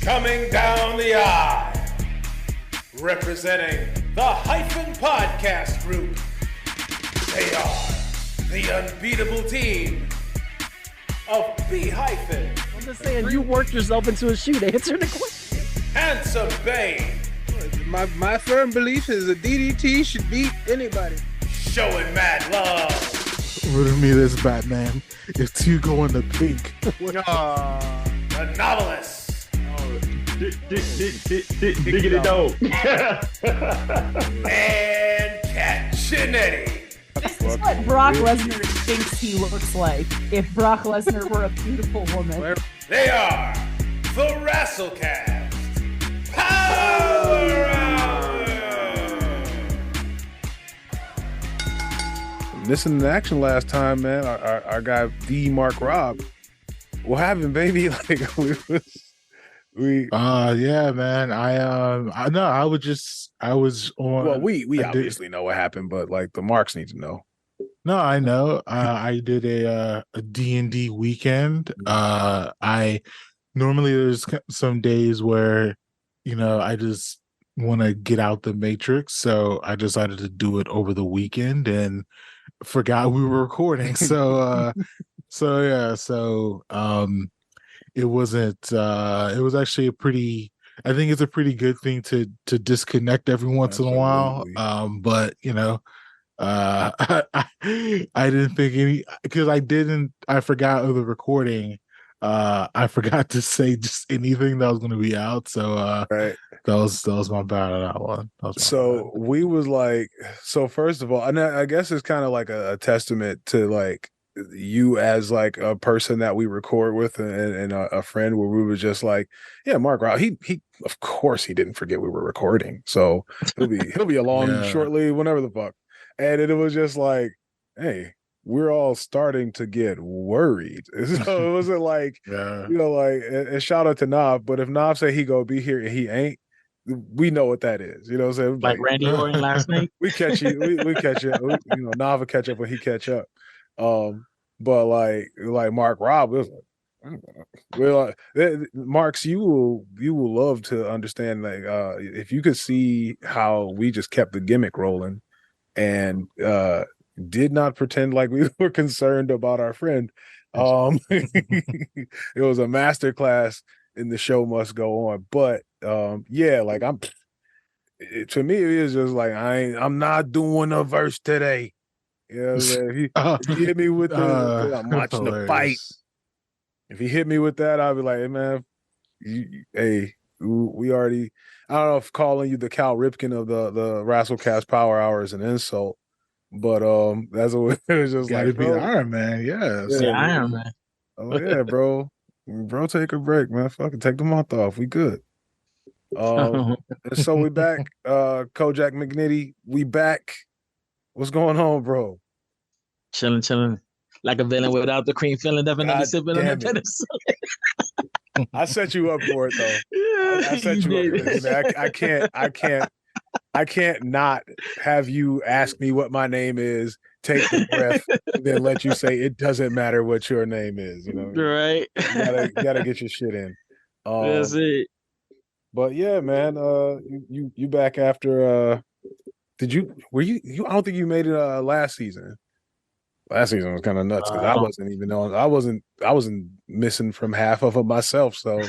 Coming down the aisle, representing the Hyphen Podcast Group, they are the unbeatable team of B Hyphen. I'm just saying, you worked yourself into a shoot. Answer the question. Handsome Bane. My firm belief is a DDT should beat anybody. Showing mad love. Riddle me this, Batman. If two go in the pink. The novelist. Diggity dope. And McNitty. This is what Brock Lesnar thinks he looks like if Brock Lesnar were a beautiful woman. They are the Rasslecast Power Hour. Missing in action last time, man. Our guy, the Marc Rob. What happened, baby? Like yeah, man. I was on. Well, we obviously know what happened, but like the Marks need to know. No, I know. I did a D&D weekend. I normally there's some days where, I just want to get out the matrix, so I decided to do it over the weekend and forgot we were recording. So it wasn't. It was actually I think it's a pretty good thing to disconnect every once in a while. But I didn't think because I forgot of the recording. I forgot to say just anything that was going to be out. So right. That was my bad on that one. So we was like, first of all, and I guess it's kind of like a testament to like you as like a person that we record with and a friend, where we were just like, yeah, Marc Rob, he of course he didn't forget we were recording, so he'll be along shortly, whenever the fuck. And it was just like, hey, we're all starting to get worried. So it wasn't like, and shout out to Nav, but if Nav say he go be here and he ain't, we know what that is. You know what I'm saying? Like Randy Orton last night. We catch you. We catch you. Nav will catch up when he catch up. But like Marc Rob was like, Marks, you will love to understand, like, if you could see how we just kept the gimmick rolling and did not pretend like we were concerned about our friend. It was a masterclass in the show must go on. But like to me it is just like I'm not doing a verse today. Yeah, if he hit me with I'm watching the fight. If he hit me with that, I'll be like, hey, man, we already. I don't know if calling you the Cal Ripken of the Rasslecast Power Hour is an insult, but that's what it was just gotta like. Be Iron Man, yes. Yeah, Iron Man. Oh yeah, bro, take a break, man. Fucking take the month off. We good. And so we back. Kojak McNitty, we back. What's going on, bro? Chilling. Like a villain without the cream filling, definitely sipping on the penicillin. I set you up for it, though. Yeah, I set you up for it. I can't not have you ask me what my name is, take the breath, and then let you say it doesn't matter what your name is. Right? You gotta get your shit in. That's it. But yeah, man, you back after I don't think you made it last season. Last season was kind of nuts because I wasn't even on. I wasn't missing from half of it myself. So,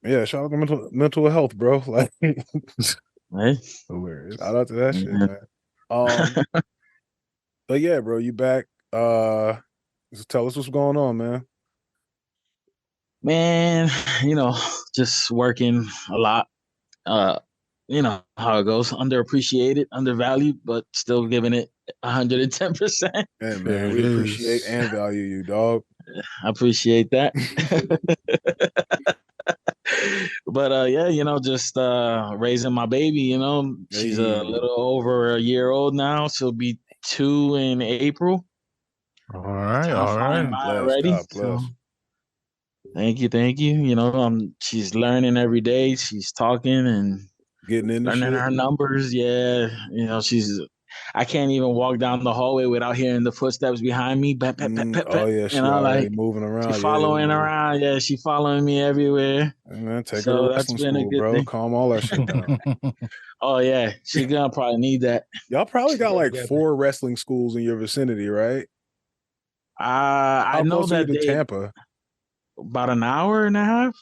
yeah, shout out to mental health, bro. Like, right? Shout out to that shit, man. But yeah, bro, you back? So tell us what's going on, man. Man, just working a lot. You know how it goes. Underappreciated, undervalued, but still giving it 110%. Hey, man, we appreciate and value you, dog. I appreciate that. But just raising my baby. She's a little over a year old now. She'll be 2 in April. All right. Already. So, thank you. She's learning every day. She's talking and getting into learning her numbers. Yeah, she's I can't even walk down the hallway without hearing the footsteps behind me. Pep, pep, pep, pep, Oh pep. yeah, she You know, already like moving she around. following around. Yeah, she following me everywhere. Man, take her So to that's wrestling been a school, good bro. thing. Calm all that shit down. Oh yeah, she gonna probably need that. Y'all probably got like Yeah. 4 wrestling schools in your vicinity, right? I How know close are you that to they Tampa? about an hour and a half,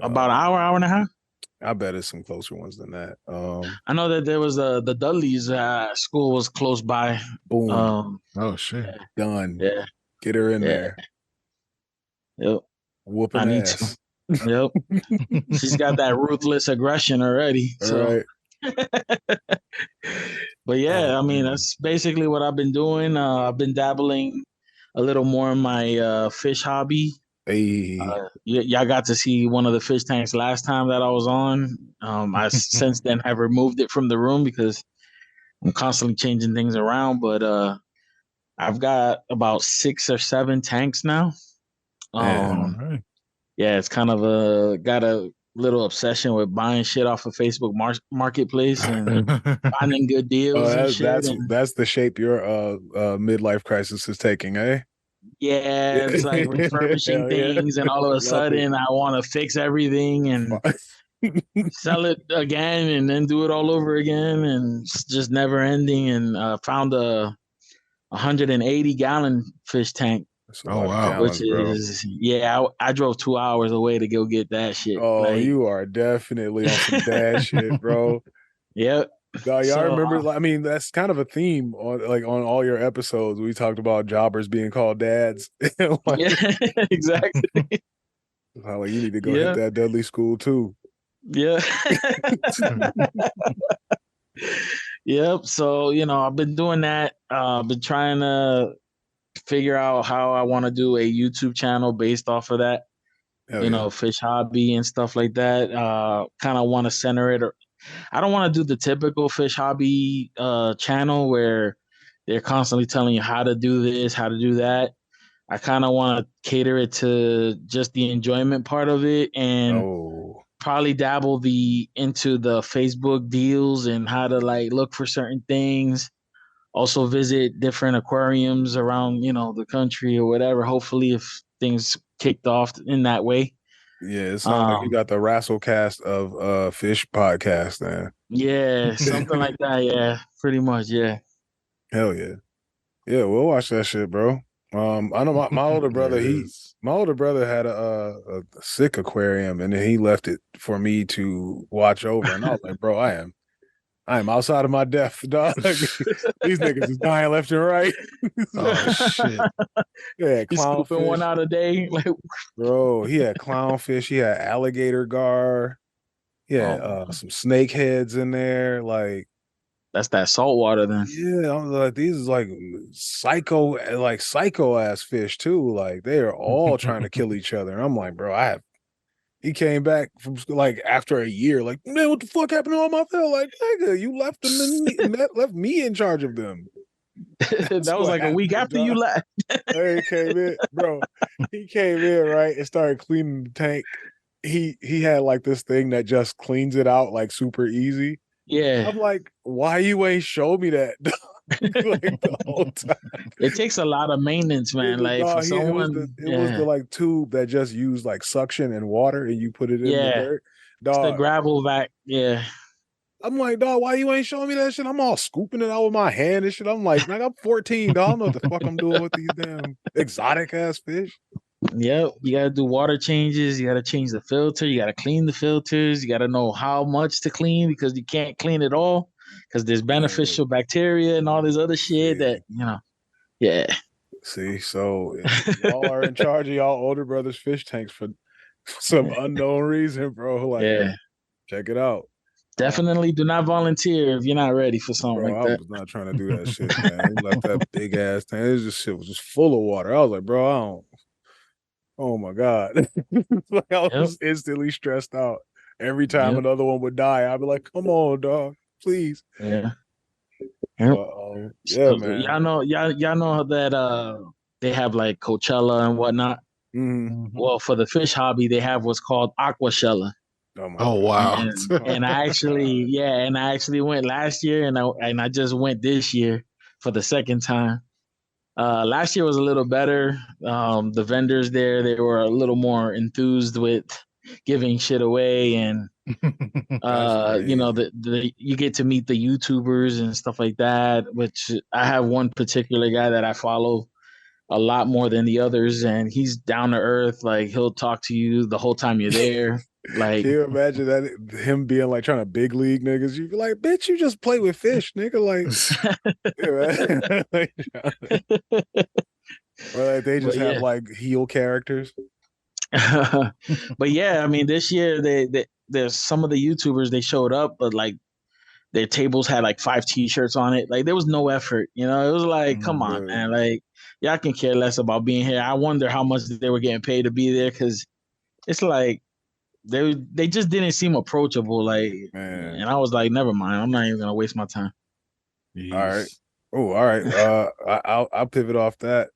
about an hour and a half. I bet it's some closer ones than that. I know that there was the Dudley's school was close by. Boom, Oh shit. done. Yeah, Get her in yeah, there, yep. whooping I need to. ass. Yep, she's got that ruthless aggression already. All So, right. but yeah, I mean man. that's basically what I've been doing. I've been dabbling a little more in my fish hobby. Hey, Y'all got to see one of the fish tanks last time that I was on. I since then have removed it from the room because I'm constantly changing things around. But I've got about 6 or 7 tanks now. man. All right. Yeah, it's kind of got a little obsession with buying shit off of Facebook Marketplace and finding good deals and shit. And That's the shape your midlife crisis is taking, eh? yeah, it's like refurbishing Hell yeah. things, and all of a Love it. sudden I want to fix everything and sell it again, and then do it all over again, and it's just never ending. And found a 180-gallon fish tank, That's a Oh, lot of wow. which gallons, bro. is I drove 2 hours away to go get that shit. Oh, Like, you are definitely on some dad shit, bro. yep. Y'all So remember? I mean, that's kind of a theme on all your episodes. We talked about jobbers being called dads. Like, yeah, exactly. like, you need to go hit Yeah, that Dudley school too. yeah. Yep. So, I've been doing that. Been trying to figure out how I want to do a YouTube channel based off of that, Hell yeah. fish hobby and stuff like that. Kind of want to center it. I don't want to do the typical fish hobby channel where they're constantly telling you how to do this, how to do that. I kind of want to cater it to just the enjoyment part of it, and Oh, probably dabble into the Facebook deals and how to like look for certain things. Also visit different aquariums around, the country or whatever. Hopefully if things kicked off in that way. yeah. It sounds like you Um got the Rasslecast of fish podcast, man. yeah, something like that. Yeah, pretty much. Yeah. Hell yeah. Yeah, we'll watch that shit, bro. I know my older brother, There it is. my older brother had a sick aquarium, and then he left it for me to watch over. And I was like, bro, I am outside of my depth, dog. These niggas is dying left and right. Oh shit. Yeah, You scooping one clownfish, out a day. Like, bro. He had clownfish. He had alligator gar. He had oh, some snake heads in there. Like, that's that salt water then. yeah, I'm like, these is like psycho ass fish too. Like, they are all trying to kill each other. And I'm like, bro, he came back from like after a year, like, man, what the fuck happened to all my fish? Like, nigga, you left them left me in charge of them. That was like a week after you left. He came in, bro. He came in, right, and started cleaning the tank. He had like this thing that just cleans it out like super easy. Yeah. I'm like, why you ain't show me that like the whole time? It takes a lot of maintenance, man. Like for someone, it was the like tube that just used like suction and water, and you put it in the dirt. It's the Dog, gravel vac. Yeah. I'm like, dog, why you ain't showing me that shit? I'm all scooping it out with my hand and shit. I'm like, I'm 14, dog. I don't know what the fuck I'm doing with these damn exotic ass fish. Yep. You gotta do water changes. You gotta change the filter. You gotta clean the filters. You gotta know how much to clean because you can't clean it all because there's beneficial bacteria and all this other shit that yeah. See, so y'all are in charge of y'all older brother's fish tanks for some unknown reason, bro. Like, Yeah. check it out. Definitely do not volunteer if you're not ready for something Bro, like I that. was not trying to do that shit, man. He left that big ass tank. It just shit was just full of water. I was like, bro, I don't. Oh my god! Like, I was instantly stressed out every time another one would die. I'd be like, come on, dog, please. Yeah. Yeah, So, man. y'all know that they have like Coachella and whatnot. Mm-hmm. Well, for the fish hobby, they have what's called Aquashella. Oh my Oh God. wow. And I actually went last year, and I just went this year for the second time. Last year was a little better. The vendors there, they were a little more enthused with giving shit away, and That's you know, crazy. the you get to meet the YouTubers and stuff like that. Which I have one particular guy that I follow a lot more than the others, and he's down to earth. Like he'll talk to you the whole time you're there. Like Can you imagine that him being like trying to big league niggas? You be like, bitch, you just play with fish, nigga. Like, yeah, man. Or like they but just have yeah. like heel characters. But yeah, I mean, this year there's some of the YouTubers they showed up, but like their tables had like 5 T-shirts on it. Like there was no effort, you know. It was like, come on, Yeah. man. Like y'all can care less about being here. I wonder how much they were getting paid to be there because it's like they just didn't seem approachable. Like, Man. and I was like, never mind. I'm not even gonna waste my time. All right. Oh, all right. I'll pivot off that.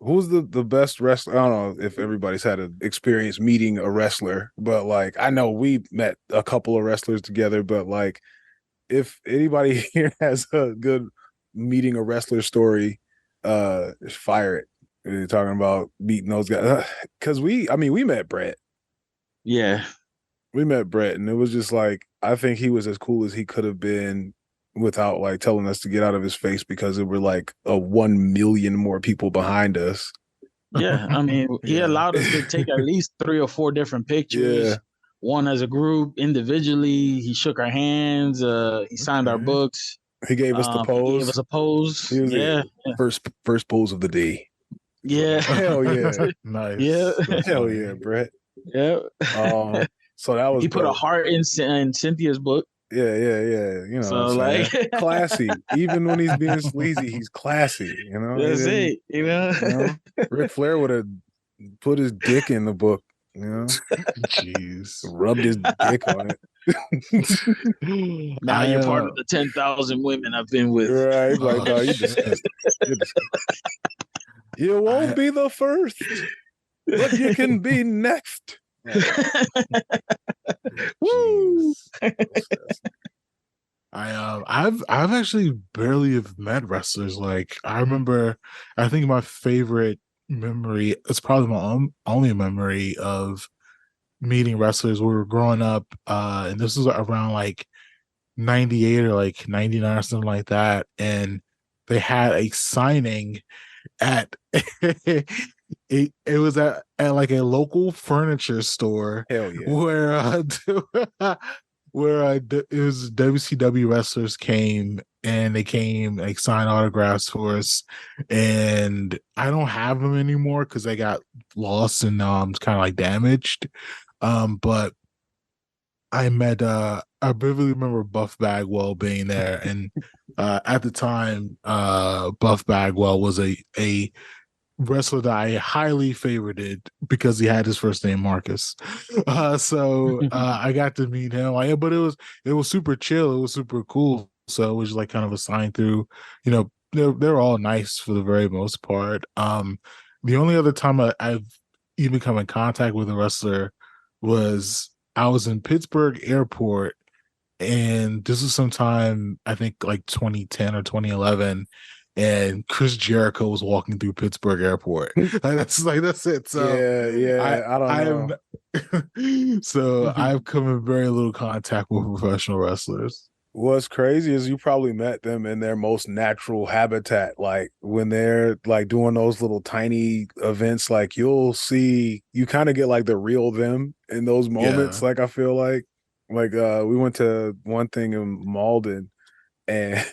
Who's the best wrestler? I don't know if everybody's had an experience meeting a wrestler, but like I know we met a couple of wrestlers together, but like if anybody here has a good meeting a wrestler story, fire it. You're talking about meeting those guys. Cause we met Brett. Yeah, We met Brett, and it was just like I think he was as cool as he could have been without like telling us to get out of his face because there were like 1 million more people behind us. yeah. I mean, he Yeah. allowed us to take at least 3 or 4 different pictures. Yeah. One as a group, individually. He shook our hands. He signed our Okay. books. He gave us the He gave pose. us a pose. He was Yeah, first pose of the day. yeah, Hell yeah. Nice. yeah, That's Hell funny. yeah, Brett. yeah. So that was He put a dope. heart in Cynthia's book. Yeah. You know So what I'm like, saying? Classy. Even when he's being sleazy, he's classy. You know, he that's didn't, it. You know. you know. Ric Flair would have put his dick in the book, you know, Jeez. rubbed his dick on it. Now you're part of the 10,000 women I've been with. Right. Like, Oh, no, you shit. disgusting. You're disgusting. You won't I- be the first, but you can be next. Woo! Jeez. I've actually barely have met wrestlers. Like I remember, I think my favorite memory, it's probably my only memory of meeting wrestlers. We were growing up, and this was around like 98 or like 99 or something like that, and they had a signing at it was at like a local furniture store Hell yeah. where it was WCW wrestlers came, and they came like signed autographs for us, and I don't have them anymore because they got lost and kind of like damaged. But I met I vividly remember Buff Bagwell being there, and at the time Buff Bagwell was a wrestler that I highly favorited because he had his first name Marcus. So I got to meet him. But it was super chill. It was super cool. So it was like kind of a sign through. You know, they're all nice for the very most part. The only other time I've even come in contact with a wrestler was I was in Pittsburgh Airport, and this was sometime I think like 2010 or 2011, and Chris Jericho was walking through Pittsburgh Airport. That's it. So Yeah. I don't know. so I've come in very little contact with professional wrestlers. What's crazy is you probably met them in their most natural habitat. Like when they're like doing those little tiny events, like you kind of get like the real them in those moments. Yeah. Like I feel like we went to one thing in Malden, and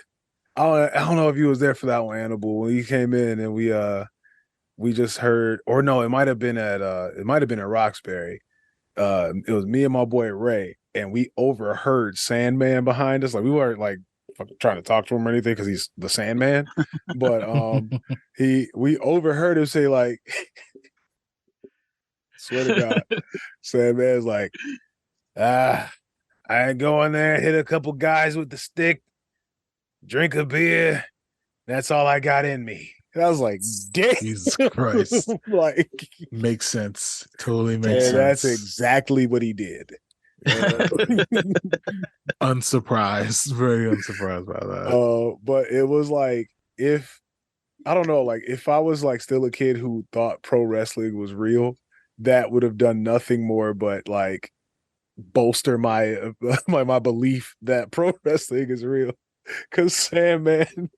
I don't know if you was there for that one, Annabelle, when you came in and we just heard, or no, it might have been at Roxbury. It was me and my boy Ray, and we overheard Sandman behind us. Like we weren't like trying to talk to him or anything because he's the Sandman, but we overheard him say like, swear to God, Sandman's like, I go in there, hit a couple guys with the stick, drink a beer. That's all I got in me. And I was like, damn. Jesus Christ. Like, Makes sense. Totally makes and that's sense. exactly what he did. Unsurprised. Very unsurprised by that. But it was like, if I don't know, like if I was like still a kid who thought pro wrestling was real, that would have done nothing more but like bolster my my belief that pro wrestling is real. Because Sandman,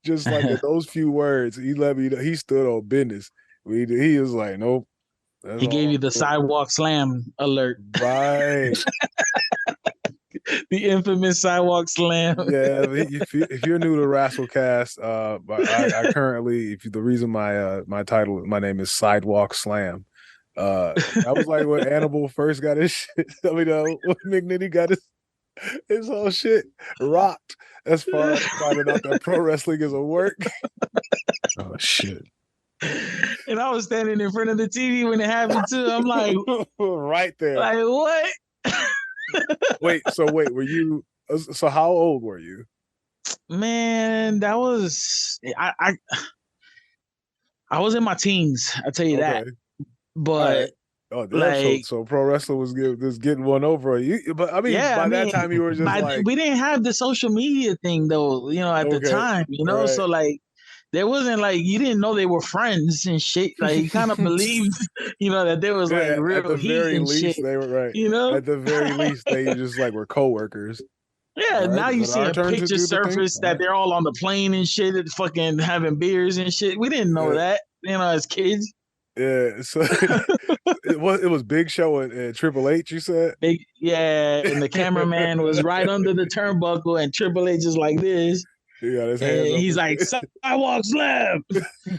just like in those few words, he let me know he stood on business. He was like, nope. He gave you the sidewalk slam alert. Right. The infamous sidewalk slam. Yeah, if you're new to Rasslecast, I currently, the reason my name is Sidewalk Slam. That was like when Annibal first got his shit. I mean, when McNitty got his whole shit rocked as far as finding out that pro wrestling is a work. Oh shit. And I was standing in front of the TV when it happened too. I'm like, right there. Like what? Were you? So how old were you? Man, that was I was in my teens. I tell you that. But oh, damn, so pro wrestling was getting one over you. But I mean, by that time you were just like, we didn't have the social media thing though. At the time, right. So like. There wasn't like you didn't know they were friends and shit. Like you kind of believed, that there was like real at the heat very and least, shit. They were right. At the very least, they just like were coworkers. Yeah, right? Now you see a picture surface that they're all on the plane and shit, and fucking having beers and shit. We didn't know that, as kids. Yeah, so it was Big Show and Triple H. You said, and the cameraman was right under the turnbuckle, and Triple H is like this. His and he's like, sidewalk slam.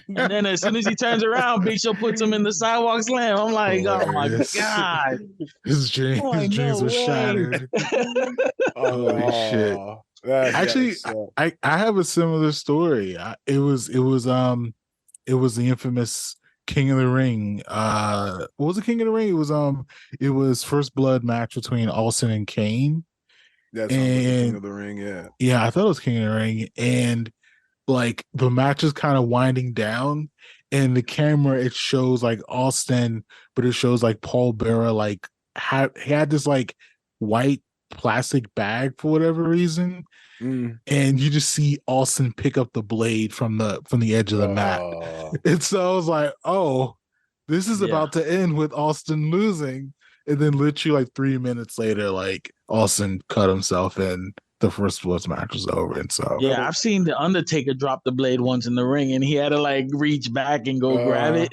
And then as soon as he turns around, Big Show puts him in the sidewalk slam. I'm like, oh my God. His dreams were shattered. Holy shit. Actually, I have a similar story. It was the infamous King of the Ring. What was the King of the Ring? It was First Blood match between Austin and Kane. That's King of the Ring, yeah. Yeah, I thought it was King of the Ring. And like the match is kind of winding down, and the camera, it shows like Austin, but it shows like Paul Bearer like he had this like white plastic bag for whatever reason. And you just see Austin pick up the blade from the edge of the mat. And so I was like, oh, this is about to end with Austin losing. And then literally like 3 minutes later, like Austin cut himself and the First Blood match was over. And so I've seen the Undertaker drop the blade once in the ring, and he had to like reach back and go grab it.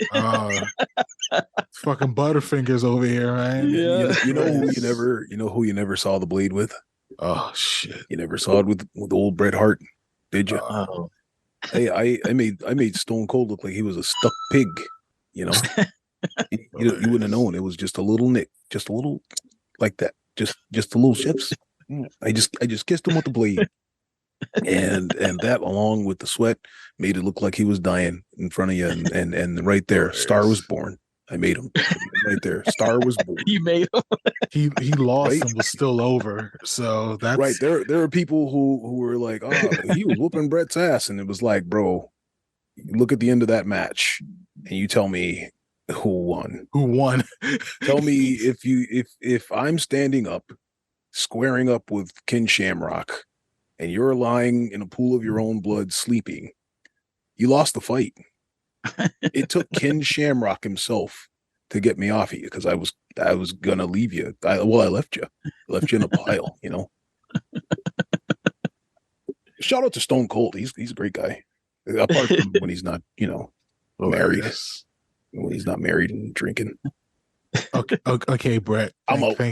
Fucking Butterfingers over here, man. Yeah. You know who you never saw the blade with? Oh shit! You never saw it with old Bret Hart, did you? Hey, I made Stone Cold look like he was a stuck pig. You wouldn't have known. It was just a little nick, just a little like that, just a little chips. I just kissed him with the blade, and that along with the sweat made it look like he was dying in front of you, and right there, Star was born. I made him right there. Star was born. You made him. He lost and was still over. So that's right. There are people who were like, oh, he was whooping Brett's ass, and it was like, bro, look at the end of that match, and you tell me who won. Who won? Tell me if I'm standing up, squaring up with Ken Shamrock, and you're lying in a pool of your own blood, sleeping, you lost the fight. It took Ken Shamrock himself to get me off of you because I was gonna leave you. I left you in a pile. Shout out to Stone Cold. He's a great guy. Apart from when he's not married. When he's not married and drinking. Okay, Brett. I'm out. So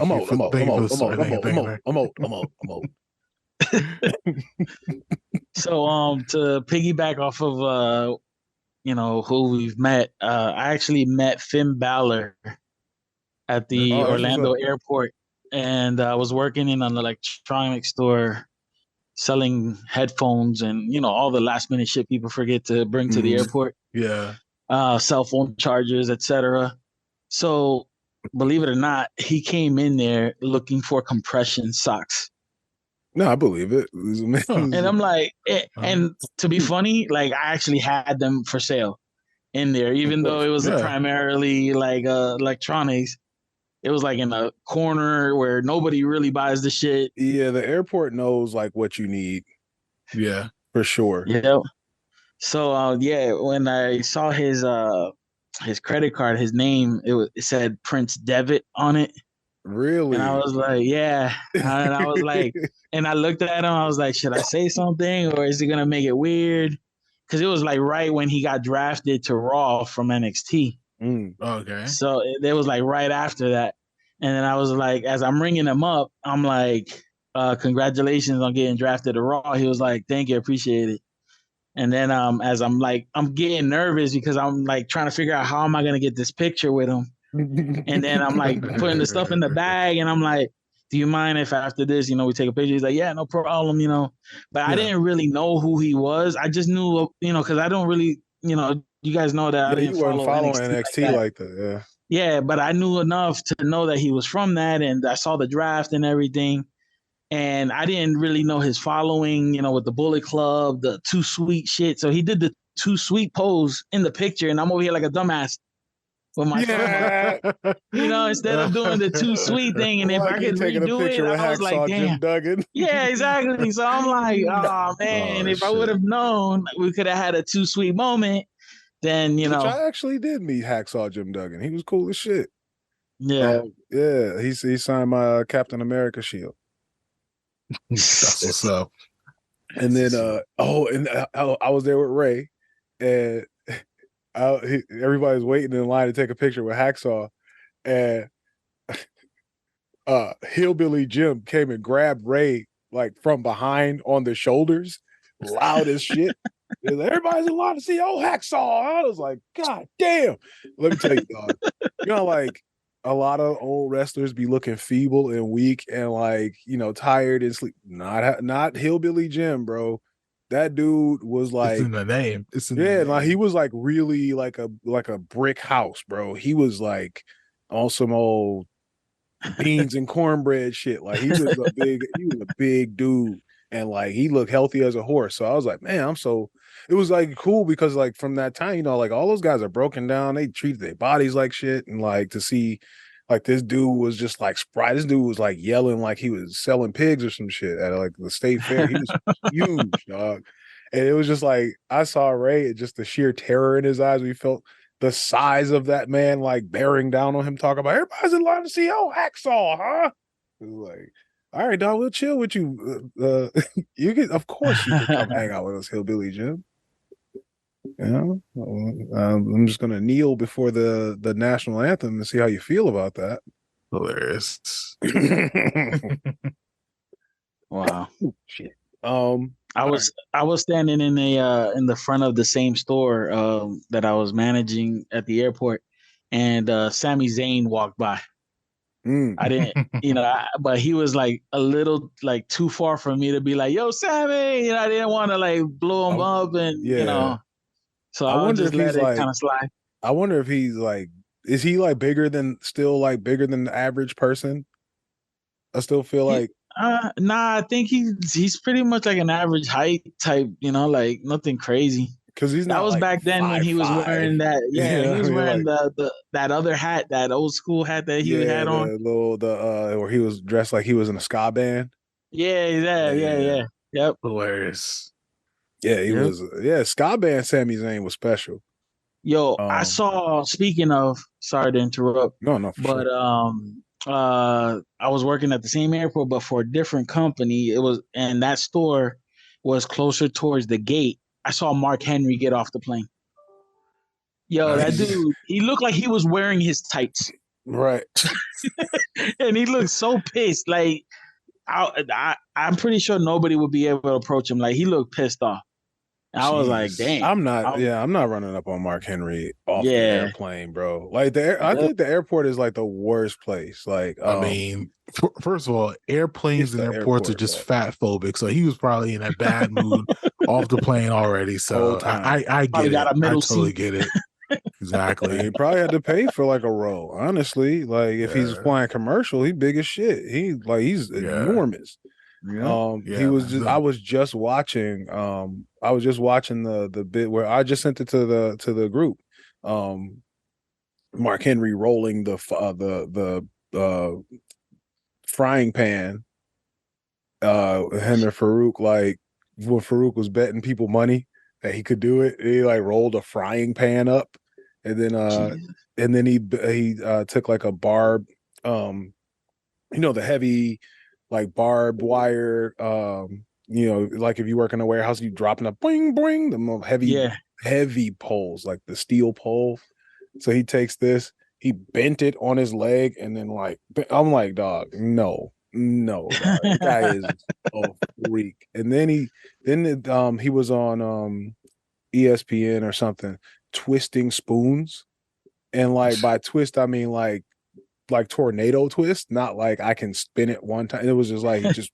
to piggyback off of who we've met, I actually met Finn Balor at the Orlando airport, and I was working in an electronics store selling headphones and all the last minute shit people forget to bring to the airport. Cell phone chargers, etc. So believe it or not, he came in there looking for compression socks. No, I believe it. And I'm like, and to be funny, like I actually had them for sale in there, even though it was primarily like electronics. It was like in a corner where nobody really buys the shit. Yeah, the airport knows like what you need. Yeah, for sure. Yeah. So yeah, when I saw his credit card, his name, it said Prince Devitt on it. Really? And I was like, yeah. And I was like, and I looked at him, I was like, should I say something or is it gonna make it weird? Because it was like right when he got drafted to Raw from NXT. Okay. So it was like right after that. And then I was like, as I'm ringing him up, I'm like, congratulations on getting drafted to Raw. He was like, thank you, appreciate it. And then as I'm like, I'm getting nervous because I'm like trying to figure out how am I gonna get this picture with him. And then I'm like putting the stuff in the bag, and I'm like, do you mind if after this, we take a picture? He's like, yeah, no problem, But I didn't really know who he was. I just knew, because I don't really, you guys know that I didn't you weren't follow following NXT like that. Yeah. Yeah, but I knew enough to know that he was from that, and I saw the draft and everything. And I didn't really know his following, with the Bullet Club, the Too Sweet shit. So he did the Too Sweet pose in the picture, and I'm over here like a dumbass with my phone. Instead of doing the Too Sweet thing. And if I could redo it, I was like, damn. Jim Duggan. Yeah, exactly. So I'm like, oh man, if I would have known we could have had a Too Sweet moment, then Which I actually did meet Hacksaw Jim Duggan. He was cool as shit. Yeah. Yeah. He signed my Captain America shield. That's what's up. And then I was there with Ray, and everybody's waiting in line to take a picture with Hacksaw, and Hillbilly Jim came and grabbed Ray like from behind on the shoulders, loud as shit. Everybody's in line to see Hacksaw. I was like, God damn. Let me tell you, dog. Like a lot of old wrestlers be looking feeble and weak and like, tired and sleep. Not Hillbilly Jim, bro. That dude was like, it's in the name. Like he was like really like a brick house, bro. He was like on some old beans and cornbread shit. Like he was a big dude, and like he looked healthy as a horse. So I was like, man, it was like cool because like from that time, like all those guys are broken down. They treated their bodies like shit, and like to see like this dude was just like spry. This dude was like yelling like he was selling pigs or some shit at like the state fair. He was huge, dog. And it was just like I saw Ray, and just the sheer terror in his eyes. We felt the size of that man like bearing down on him, talking about everybody's in line to see Hacksaw, huh? It was like, all right, dog, we'll chill with you. Of course you can come hang out with us, Hillbilly Jim. I'm just gonna kneel before the national anthem and see how you feel about that. Hilarious. Wow. Shit. I was standing in the front of the same store that I was managing at the airport, and Sami Zayn walked by. I didn't, but he was like a little like too far for me to be like, "Yo, Sammy," I didn't want to like blow him up, and so I wonder if he's like kind of slide. I wonder if he's like, is he like bigger than the average person? I still feel like. Nah, I think he's pretty much like an average height type, like nothing crazy. Because he's not. That was like back then when he was wearing that. Yeah, he was wearing that other hat, that old school hat that he had on. Where he was dressed like he was in a ska band. Yeah. Yep. Hilarious. Yeah, he was. Yeah, ska band Sami Zayn was special. Yo, I saw. Speaking of, sorry to interrupt. No, but sure. I was working at the same airport, but for a different company. And that store was closer towards the gate. I saw Mark Henry get off the plane. Yo, that dude, he looked like he was wearing his tights. Right. And he looked so pissed. Like, I'm pretty sure nobody would be able to approach him. Like, he looked pissed off. I was like, damn. I'm not running up on Mark Henry off the airplane, bro. Like I think the airport is like the worst place. Like, I mean, first of all, airplanes and airports are just fat phobic. So he was probably in a bad mood off the plane already. So I get it. I totally get it. Exactly. He probably had to pay for like a row. Honestly, like if he's flying commercial, he big as shit. He's enormous. He was just I was just watching the bit where I just sent it to the group. Mark Henry rolling the frying pan. Him and Farouk, like when Farouk was betting people money that he could do it, he like rolled a frying pan up, and then he took like a barb, the heavy like barbed wire, like if you work in a warehouse, you dropping a boing boing, the more heavy poles, like the steel pole. So he takes this, he bent it on his leg, and then like I'm like, dog, no, dog. The guy is a freak. And then he was on ESPN or something, twisting spoons, and like by twist I mean like tornado twist, not like I can spin it one time. It was just like he just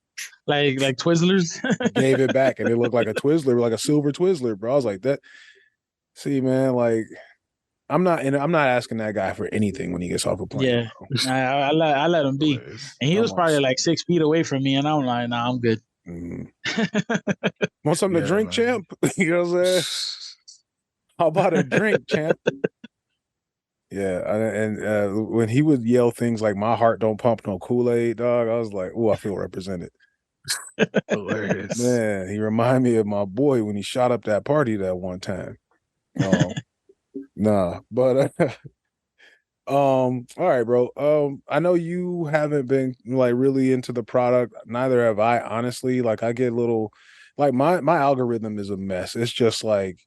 like Twizzlers gave it back, and it looked like a Twizzler, like a silver Twizzler, bro. I was like, that. See, man, like I'm not asking that guy for anything when he gets off a plane. Yeah, I let him be, and he was probably like 6 feet away from me, and I'm like, nah, I'm good. Want something to drink, champ? You know what I'm saying? How about a drink, champ? Yeah, and when he would yell things like "My heart don't pump no Kool-Aid, dog," I was like, "Oh, I feel represented." Hilarious. Man, he reminded me of my boy when he shot up that party that one time. Nah, but all right, bro. I know you haven't been like really into the product. Neither have I, honestly. Like I get a little, like my algorithm is a mess. It's just like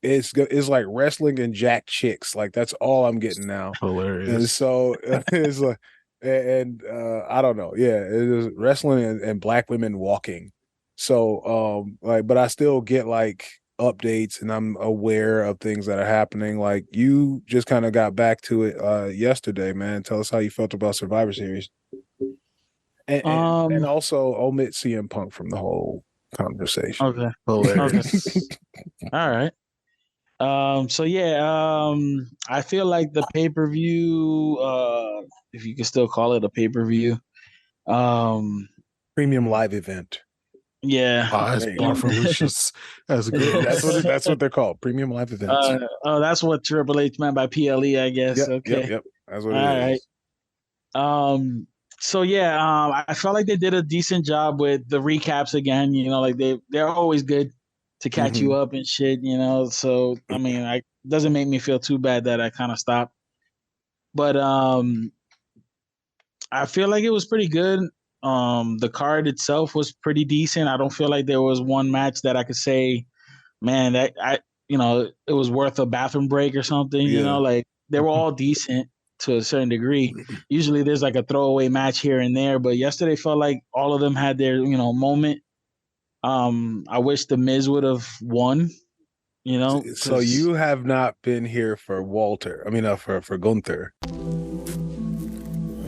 it's like wrestling and jack chicks. Like that's all I'm getting now. Hilarious. And so it's like, and I don't know. Yeah, it is wrestling and black women walking. So but I still get like updates, and I'm aware of things that are happening. Like you just kind of got back to it yesterday, man. Tell us how you felt about Survivor Series, and also omit CM Punk from the whole conversation. Okay. Hilarious. All right. So yeah, I feel like the pay-per-view, if you can still call it a pay-per-view, premium live event. Yeah, that's Barfelicious. That's good. That's what they're called. Premium live events. That's what Triple H meant by PLE, I guess. Yep, okay. Yep. That's what it is. Right. So yeah, I felt like they did a decent job with the recaps again. You know, like they're always good to catch you up and shit. You know, so I mean, it doesn't make me feel too bad that I kind of stopped. But I feel like it was pretty good. The card itself was pretty decent. I don't feel like there was one match that I could say, man, that it was worth a bathroom break or something. Yeah. You know, like they were all decent to a certain degree. Usually there's like a throwaway match here and there, but yesterday felt like all of them had their, moment. I wish the Miz would have won, So you have not been here for Walter. I mean, for Gunther.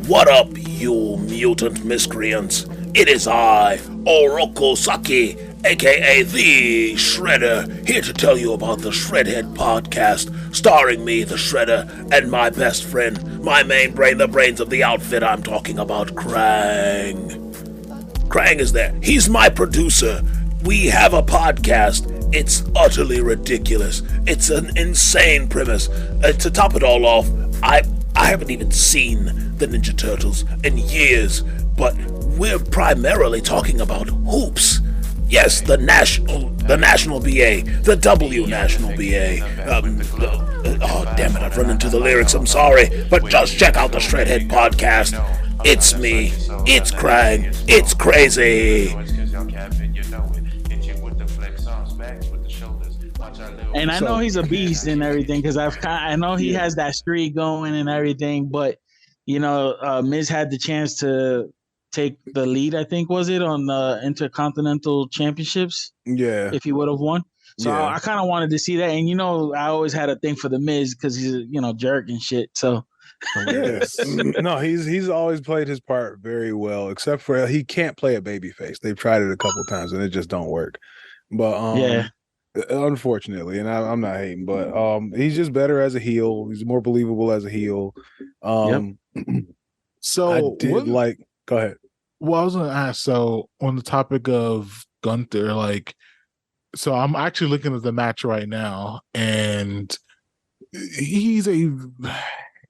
What up, you mutant miscreants? It is I, Oroko Saki, aka The Shredder, here to tell you about the Shredhead podcast, starring me, the Shredder, and my best friend, my main brain, the brains of the outfit I'm talking about, Krang. Krang is there. He's my producer. We have a podcast. It's utterly ridiculous. It's an insane premise. To top it all off, I haven't even seen the Ninja Turtles in years, but we're primarily talking about hoops. Yes, the national BA, the W national BA. Oh, damn it, I've run into the lyrics, I'm sorry, but just check out the Shredhead podcast. It's me, it's Krang, it's crazy. And I know he's a beast and everything, because I know he has that streak going and everything, but Miz had the chance to take the lead, I think, was it, on the Intercontinental Championships? Yeah. If he would have won. So yeah. I kind of wanted to see that. And, I always had a thing for the Miz because he's a, jerk and shit. So. Yes. No, he's always played his part very well, except for he can't play a babyface. They've tried it a couple times and it just don't work. But yeah. Unfortunately, and I'm not hating, but he's just better as a heel. He's more believable as a heel. So I did go ahead. Well, I was gonna ask. So, on the topic of Gunther, like, so I'm actually looking at the match right now, and he's a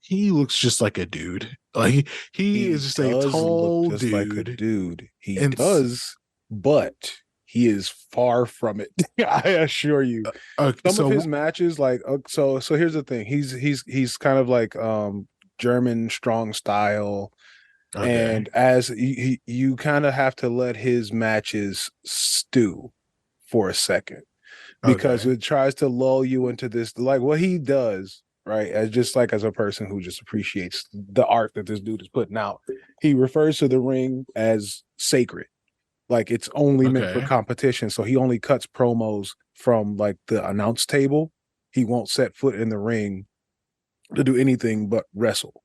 he looks just like a dude. Like he He is just a does look tall just like a dude, dude. He and does, but he is far from it. I assure you. Some of so his matches, like so here's the thing. He's kind of like German strong style. okay, And as you kind of have to let his matches stew for a second because okay, it tries to lull you into this, like what he does, right? As just like as a person who just appreciates the art that this dude is putting out, he refers to the ring as sacred, like it's only meant for okay, competition. So he only cuts promos from like the announce table. He won't set foot in the ring to do anything but wrestle.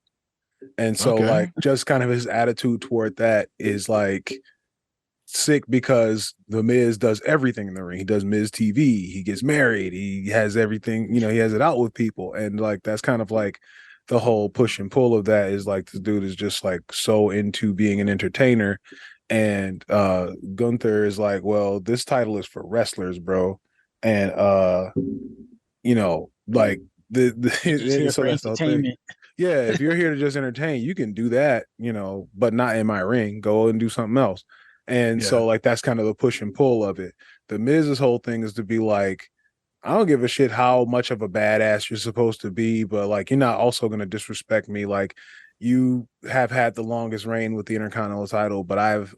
And so okay. like just kind of his attitude toward that is like sick because the Miz does everything in the ring. He does Miz TV, he gets married, he has everything, he has it out with people. And like that's kind of like the whole push and pull of that is like this dude is just like so into being an entertainer. And Gunther is like, well, this title is for wrestlers, bro. And like He's just here so for that's the whole thing. entertainment. Yeah, if you're here to just entertain, you can do that, but not in my ring. Go and do something else. And Yeah, so, like, that's kind of the push and pull of it. The Miz's whole thing is to be like, I don't give a shit how much of a badass you're supposed to be, but like, you're not also going to disrespect me. Like, you have had the longest reign with the Intercontinental title, but I've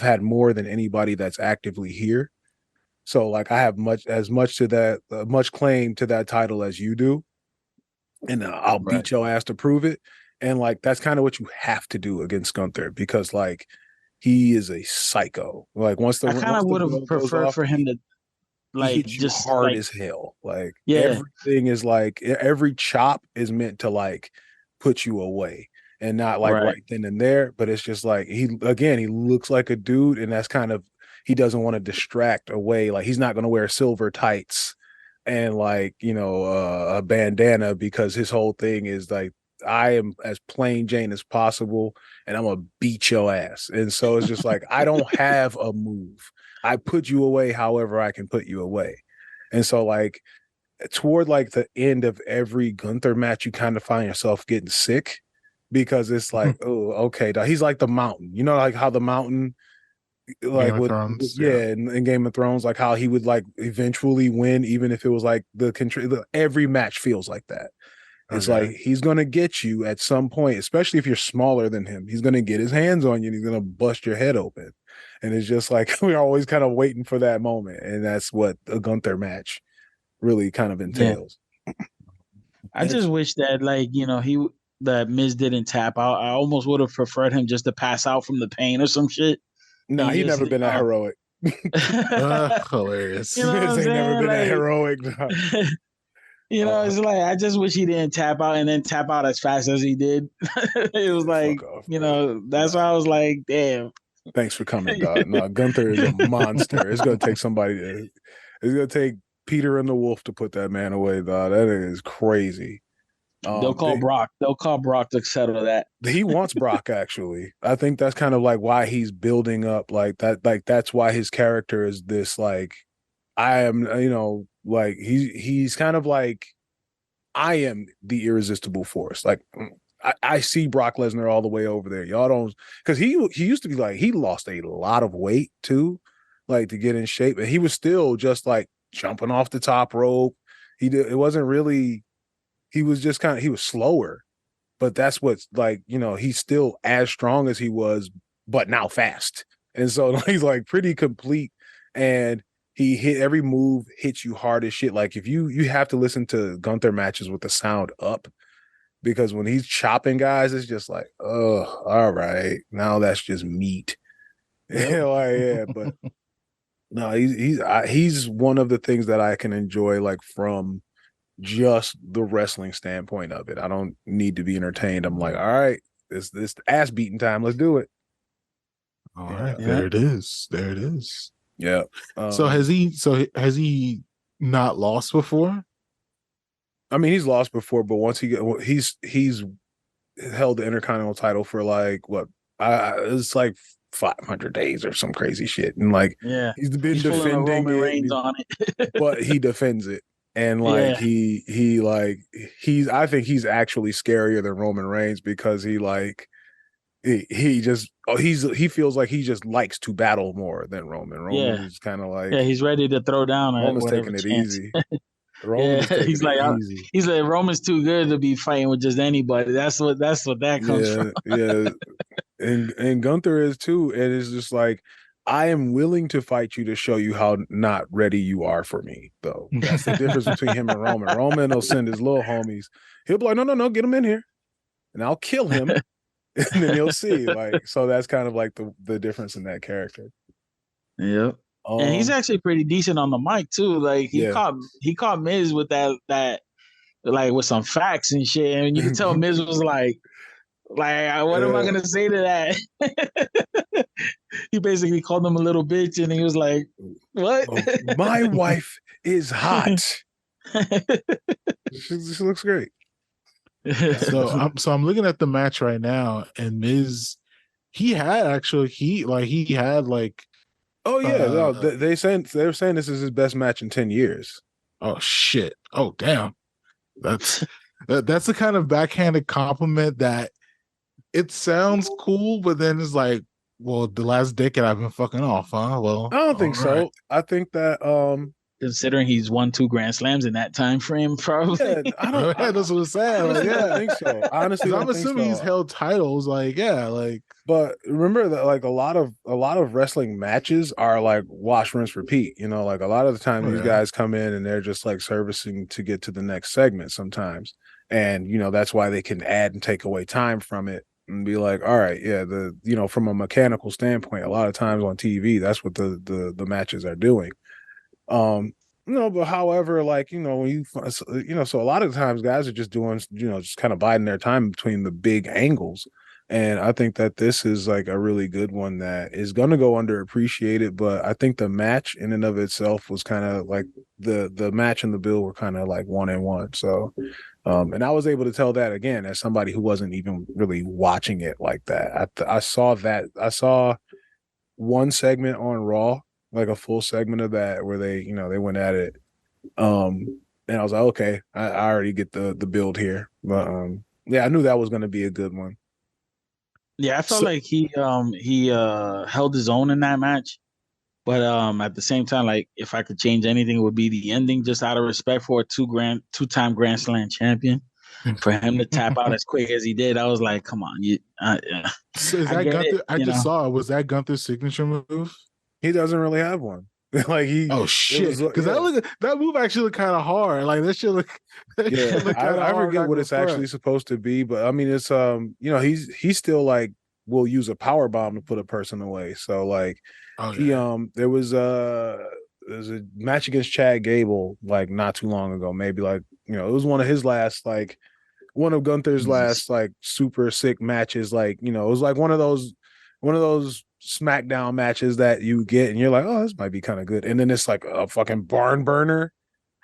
had more than anybody that's actively here. So, like, I have much claim to that title as you do, and I'll Right. beat your ass to prove it. And like that's kind of what you have to do against Gunther because like he is a psycho. Like I kind of would have bell goes preferred off, for him to he like hits you just hard like as hell. Like yeah, everything is like every chop is meant to like put you away and not like right. right then and there. But it's just like he looks like a dude, and that's kind of he doesn't want to distract away. Like he's not going to wear silver tights and like a bandana because his whole thing is like I am as plain Jane as possible and I'm gonna beat your ass. And so it's just like I don't have a move. I put you away however I can put you away. And so like toward like the end of every Gunther match, you kind of find yourself getting sick because it's like, oh, okay, he's like the mountain. You know, like how the mountain like Game of with Thrones. yeah in Game of Thrones, like how he would like eventually win even if it was like every match feels like that. It's like Okay. he's gonna get you at some point, especially if you're smaller than him. He's gonna get his hands on you and he's gonna bust your head open. And it's just like we're always kind of waiting for that moment, and that's what a Gunther match really kind of Yeah. entails. I just wish that that Miz didn't tap out. I almost would have preferred him just to pass out from the pain or some shit. Nah, And he just never been that heroic. Hilarious. You know what I'm Miz ain't never saying? been that Like, heroic. Nah. it's like I just wish he didn't tap out and then tap out as fast as he did. It was like, Fuck off, bro. that's Nah. why I was like, damn. Thanks for coming, dog. No, Gunther is a monster. It's gonna take it's gonna take Peter and the Wolf to put that man away, dog. That is crazy. They'll call Brock. They'll call Brock to settle that. He wants Brock actually. I think that's kind of like why he's building up like that. Like that's why his character is this like I am, like he's kind of like I am the irresistible force. Like I see Brock Lesnar all the way over there. Y'all don't because he used to be like he lost a lot of weight too, like to get in shape, and he was still just like jumping off the top rope. It wasn't really. He was just he was slower, but that's what's like he's still as strong as he was, but now fast, and so he's like pretty complete, and he hit every move hits you hard as shit. Like if you have to listen to Gunther matches with the sound up because when he's chopping guys, it's just like, oh, all right, now that's just meat. But no, he's one of the things that I can enjoy, like from just the wrestling standpoint of it. I don't need to be entertained. I'm like, all right, this ass beating time. Let's do it. All right, Yeah. there it is. There it is. Yeah. So has he not lost before? I mean, he's lost before, but once he's held the Intercontinental title for like what it's like 500 days or some crazy shit, and like Yeah, he's been he's pulling a defending Roman it, Reigns on it. but he defends it. And like Yeah. I think he's actually scarier than Roman Reigns because he just he feels like he just likes to battle more than Roman. Roman Yeah. is kind of like Yeah, he's ready to throw down at Roman's whatever taking it chance. easy. Roman Yeah, is taking he's it like easy. he's like Roman's too good to be fighting with just anybody. That's what that comes from. Yeah. And Gunther is too. And it's just like I am willing to fight you to show you how not ready you are for me, though. That's the difference between him and Roman. Roman will send his little homies. He'll be like, no, get him in here, and I'll kill him, and then you'll see. Like, so that's kind of like the difference in that character. Yep. And he's actually pretty decent on the mic too. Like he caught Miz with that like with some facts and shit, and you could tell Miz was like what am I gonna say to that? He basically called him a little bitch, and he was like, "What? Oh, my wife is hot. She looks great." So I'm looking at the match right now, and Miz, he had like. Oh yeah, no, they're saying this is his best match in 10 years. Oh shit! Oh damn, that's the kind of backhanded compliment that it sounds cool, but then it's like, well, the last decade I've been fucking off, huh? Well, I don't think so. Right. I think that considering he's won 2 Grand Slams in that time frame, probably. Yeah, I don't. That's what I'm saying. Like, I think so. Honestly, I'm assuming he's held titles. Like, yeah, like. But remember that, like a lot of wrestling matches are like wash, rinse, repeat. You know, like a lot of the time these guys come in and they're just like servicing to get to the next segment sometimes, and you know that's why they can add and take away time from it and be like, all right, yeah, from a mechanical standpoint, a lot of times on TV, that's what the matches are doing. But however, like, when so a lot of times guys are just doing, just kind of biding their time between the big angles. And I think that this is like a really good one that is going to go underappreciated. But I think the match in and of itself was kind of like the match and the bill were kind of like 1-1. So, and I was able to tell that again as somebody who wasn't even really watching it like that. I saw one segment on Raw, like a full segment of that where they went at it. And I was like, okay, I already get the build here. But yeah, I knew that was going to be a good one. Yeah, I felt like he held his own in that match. But at the same time, like if I could change anything, it would be the ending, just out of respect for a two-time Grand Slam champion. For him to tap out as quick as he did, I was like, come on, So is that Gunther? I just saw it. Was that Gunther's signature move? He doesn't really have one. Like oh shit, because that move actually looked kind of hard. Like that shit look. Yeah, I forget what it's actually supposed to be, but I mean it's he's still like will use a power bomb to put a person away. So like there was a match against Chad Gable like not too long ago, maybe like it was one of his last like one of Gunther's last like super sick matches. Like it was like one of those SmackDown matches that you get and you're like, oh, this might be kind of good, and then it's like a fucking barn burner,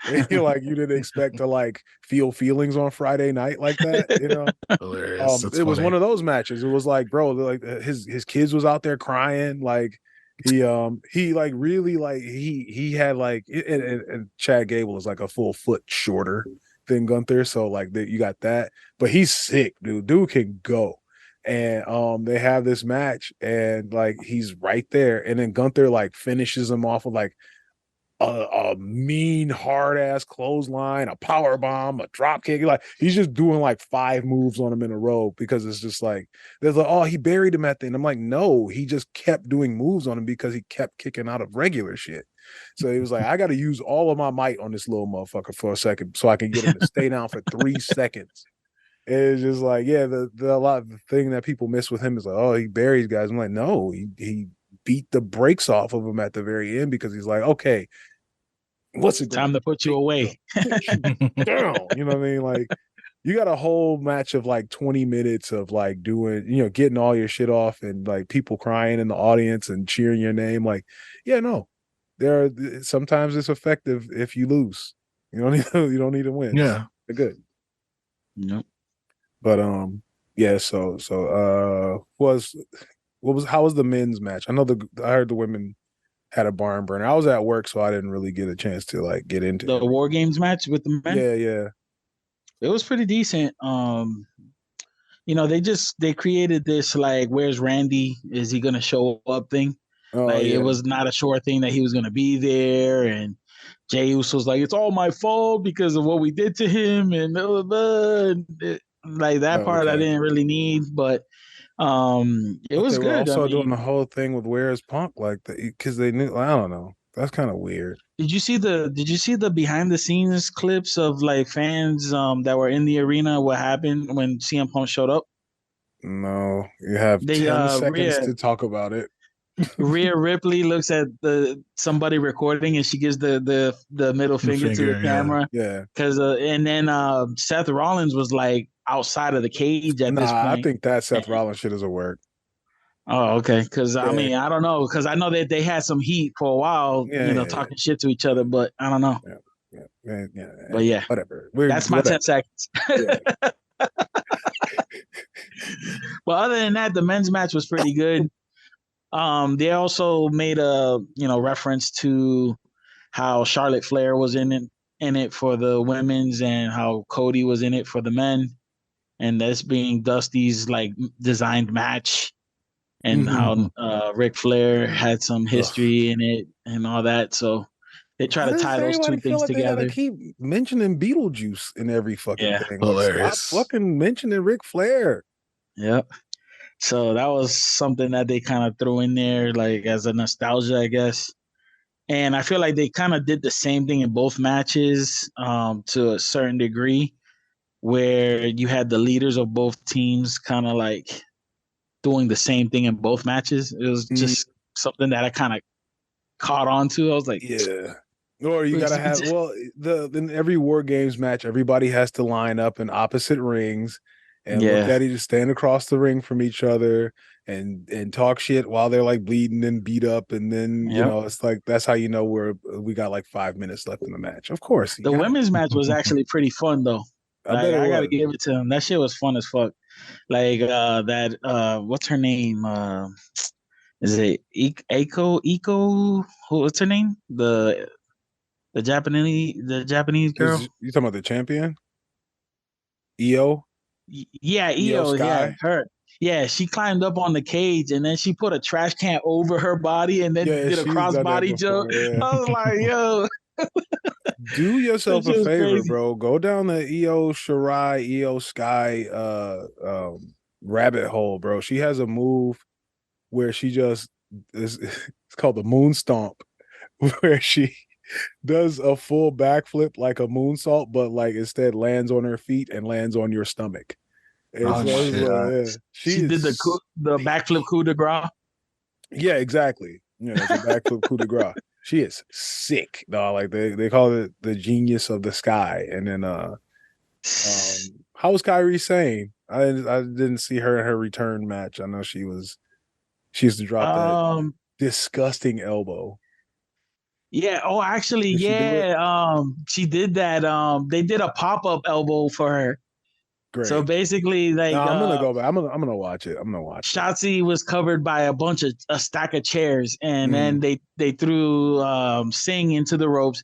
and you're like, you didn't expect to like feel feelings on Friday night like that, Hilarious. It was one of those matches. It was like, bro, like his kids was out there crying, like he like really like he had like and Chad Gable is like a full foot shorter than Gunther, so like you got that, but he's sick, dude can go. And they have this match and like he's right there, and then Gunther like finishes him off with like a mean hard ass clothesline, a power bomb, a drop kick. Like he's just doing like 5 moves on him in a row because it's just like there's like, oh, he buried him at the end. I'm like, no, he just kept doing moves on him because he kept kicking out of regular shit. So he was like, I got to use all of my might on this little motherfucker for a second so I can get him to stay down for 3 seconds. It's just like, yeah, the thing that people miss with him is like, oh, he buries guys. I'm like, no, he beat the brakes off of him at the very end because he's like, okay, what's it time to put you away? Down, you know what I mean? Like, you got a whole match of like 20 minutes of like doing, getting all your shit off and like people crying in the audience and cheering your name. Like, yeah, no, sometimes it's effective if you lose. You don't need to win. Yeah, they're good. Yep. But Yeah, how was the men's match? I heard the women had a barn burner. I was at work, so I didn't really get a chance to like get into The it. War Games match with the men. Yeah. It was pretty decent. They created this like, where's Randy? Is he gonna show up thing? Oh Like, it yeah. was not a sure thing that he was gonna be there, and Jey Uso's like, it's all my fault because of what we did to him, and blah, blah, blah. Like that Oh, part I okay. didn't really need, but it But was they were good. I also doing mean, the whole thing with Where's Punk, like because they knew. I don't know. That's kind of weird. did you see the behind the scenes clips of like fans that were in the arena? What happened when CM Punk showed up? No, you have They 10 seconds to talk about it. Rhea Ripley looks at somebody recording, and she gives the middle finger to the camera. Yeah. Cause and then Seth Rollins was like outside of the cage at this Nah, I point. think that Seth Rollins shit doesn't work. Oh, okay. Cause I Yeah. mean, I don't know. Cause I know that they had some heat for a while, Yeah. talking shit to each other, but I don't know. Yeah. But yeah, Whatever. that's my 10 seconds. Yeah. But other than that, the men's match was pretty good. They also made a reference to how Charlotte Flair was in it for the women's, and how Cody was in it for the men, and this being Dusty's like designed match, and how Ric Flair had some history in it and all that. So they try Why to does tie those everybody two feel things like they gotta together. keep mentioning Beetlejuice in every fucking Yeah, thing? Like, hilarious. stop fucking mentioning Ric Flair. yep. So that was something that they kind of threw in there, like as a nostalgia, I guess. And I feel like they kind of did the same thing in both matches, to a certain degree, where you had the leaders of both teams kind of like doing the same thing in both matches. It was just something that I kind of caught on to. I was like, Yeah. Or you gotta have in every War Games match, everybody has to line up in opposite rings and look yeah, at each, stand across the ring from each other and talk shit while they're like bleeding and beat up, and then yep. it's like that's how you know we got like 5 minutes left in the match. Of course, The women's match was actually pretty fun though. I Like, bet it I gotta was. give it to them. That shit was fun as fuck. Like that what's her name? Is it Eiko? What's her name? The Japanese girl. You talking about the champion? EO? Yeah, EO Io. Yeah, Sky? her. Yeah, she climbed up on the cage, and then she put a trash can over her body and then Yeah, did a she's done that crossbody jump. before. Yeah. I was like, yo, Do yourself this a shit was favor, crazy. bro. Go down the EO Shirai, EO Sky rabbit hole, bro. She has a move where she just it's called the moon stomp, where she does a full backflip like a moonsault, but like instead lands on her feet and lands on your stomach. Oh, shit. Yeah. She did the backflip coup de grace. Yeah, exactly. It's a backflip coup de grace. She is sick, dog. Like they call it the genius of the sky. And then how was Kyrie Sane? I didn't see her in her return match. I know she used to drop that disgusting elbow. Yeah. Oh, actually, Did she do it? yeah. She did that. They did a pop-up elbow for her. Great. So basically, like, no, I'm gonna go back. I'm gonna watch it. Shotzi was covered by a stack of chairs, and then they threw Singh into the ropes.